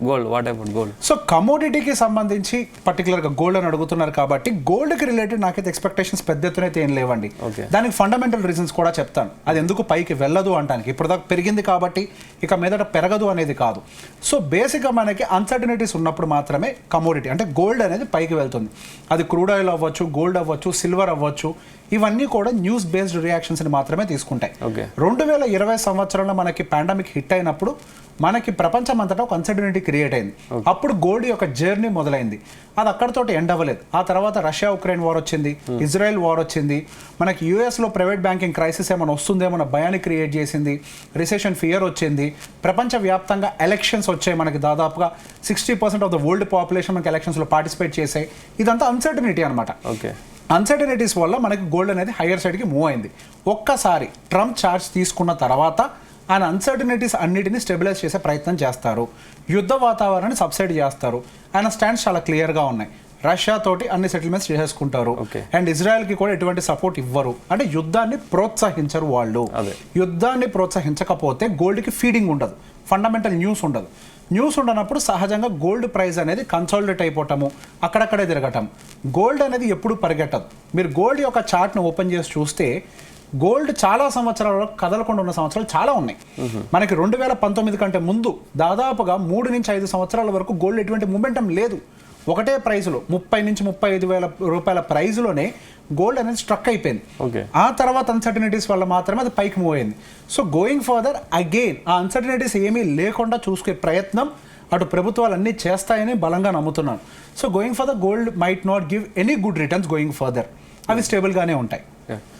Gold, what about gold? So కమోడిటీకి సంబంధించి పర్టికులర్గా గోల్డ్ అని అడుగుతున్నారు కాబట్టి గోల్డ్కి రిలేటెడ్ నాకైతే ఎక్స్పెక్టేషన్స్ పెద్ద ఎత్తున అయితే ఏం లేవండి. దానికి ఫండమెంటల్ రీజన్స్ కూడా చెప్తాను, అది ఎందుకు పైకి వెళ్ళదు అంటానికి. ఇప్పుడు దాకా పెరిగింది కాబట్టి ఇక మీదట పెరగదు అనేది కాదు. సో బేసిక్గా మనకి అన్సర్టనిటీస్ ఉన్నప్పుడు మాత్రమే కమోడిటీ అంటే గోల్డ్ అనేది పైకి వెళ్తుంది. అది క్రూడ్ ఆయిల్ అవ్వచ్చు, గోల్డ్ అవ్వచ్చు, సిల్వర్ అవ్వచ్చు, ఇవన్నీ కూడా న్యూస్ బేస్డ్ రియాక్షన్స్ని మాత్రమే తీసుకుంటాయి. 2020 సంవత్సరంలో మనకి పాండమిక్ హిట్ అయినప్పుడు మనకి ప్రపంచం అంతటా ఒక అన్సర్టనిటీ క్రియేట్ అయింది. అప్పుడు గోల్డ్ యొక్క జర్నీ మొదలైంది. అది అక్కడితోటి ఎండ్ అవ్వలేదు. ఆ తర్వాత రష్యా ఉక్రెయిన్ వార్ వచ్చింది, ఇజ్రాయెల్ వార్ వచ్చింది, మనకి యూఎస్లో ప్రైవేట్ బ్యాంకింగ్ క్రైసిస్ ఏమైనా వస్తుందేమన్న భయాన్ని క్రియేట్ చేసింది, రిసెషన్ ఫియర్ వచ్చింది, ప్రపంచవ్యాప్తంగా ఎలక్షన్స్ వచ్చాయి. మనకి దాదాపుగా 60% ఆఫ్ ద వరల్డ్ పాపులేషన్ మనకి ఎలక్షన్స్లో పార్టిసిపేట్ చేసాయి. ఇదంతా అన్సర్టనిటీ అనమాట. అన్సర్టనిటీస్ వల్ల మనకి గోల్డ్ అనేది హయ్యర్ సైడ్కి మూవ్ అయింది. ఒక్కసారి ట్రంప్ ఛార్జ్ తీసుకున్న తర్వాత ఆయన అన్సర్టనిటీస్ అన్నిటిని స్టెబిలైజ్ చేసే ప్రయత్నం చేస్తారు, యుద్ధ వాతావరణాన్ని సబ్సైడ్ చేస్తారు. ఆయన స్టాండ్స్ చాలా క్లియర్గా ఉన్నాయి. రష్యా తోటి అన్ని సెటిల్మెంట్స్ చేసేసుకుంటారు అండ్ ఇజ్రాయెల్కి కూడా ఎటువంటి సపోర్ట్ ఇవ్వరు. అంటే యుద్ధాన్ని ప్రోత్సహించరు వాళ్ళు. యుద్ధాన్ని ప్రోత్సహించకపోతే గోల్డ్కి ఫీడింగ్ ఉండదు, ఫండమెంటల్ న్యూస్ ఉండదు. న్యూస్ ఉండనప్పుడు సహజంగా గోల్డ్ ప్రైస్ అనేది కన్సాలిడేట్ అయిపోవటము, అక్కడక్కడే తిరగటం. గోల్డ్ అనేది ఎప్పుడు పరిగెట్టదు. మీరు గోల్డ్ యొక్క చార్ట్ను ఓపెన్ చేసి చూస్తే గోల్డ్ చాలా సంవత్సరాలు కదలకుండా ఉన్న సంవత్సరాలు చాలా ఉన్నాయి. మనకి 2019 కంటే ముందు దాదాపుగా 3 నుంచి 5 సంవత్సరాల వరకు గోల్డ్ ఎటువంటి మూమెంటం లేదు. ఒకటే ప్రైజ్లో 30 నుంచి 35 వేల రూపాయల ప్రైజ్లోనే గోల్డ్ అనేది స్ట్రక్ అయిపోయింది. ఆ తర్వాత అన్సర్టనిటీస్ వల్ల మాత్రమే అది పైకి మూవ్ అయింది. సో గోయింగ్ ఫర్దర్ అగైన్ ఆ అన్సర్టనిటీస్ ఏమీ లేకుండా చూసుకునే ప్రయత్నం అటు ప్రభుత్వాలు అన్నీ చేస్తాయని బలంగా నమ్ముతున్నాను. So going further gold might not give any good returns going further. అవి స్టేబుల్గానే ఉంటాయి.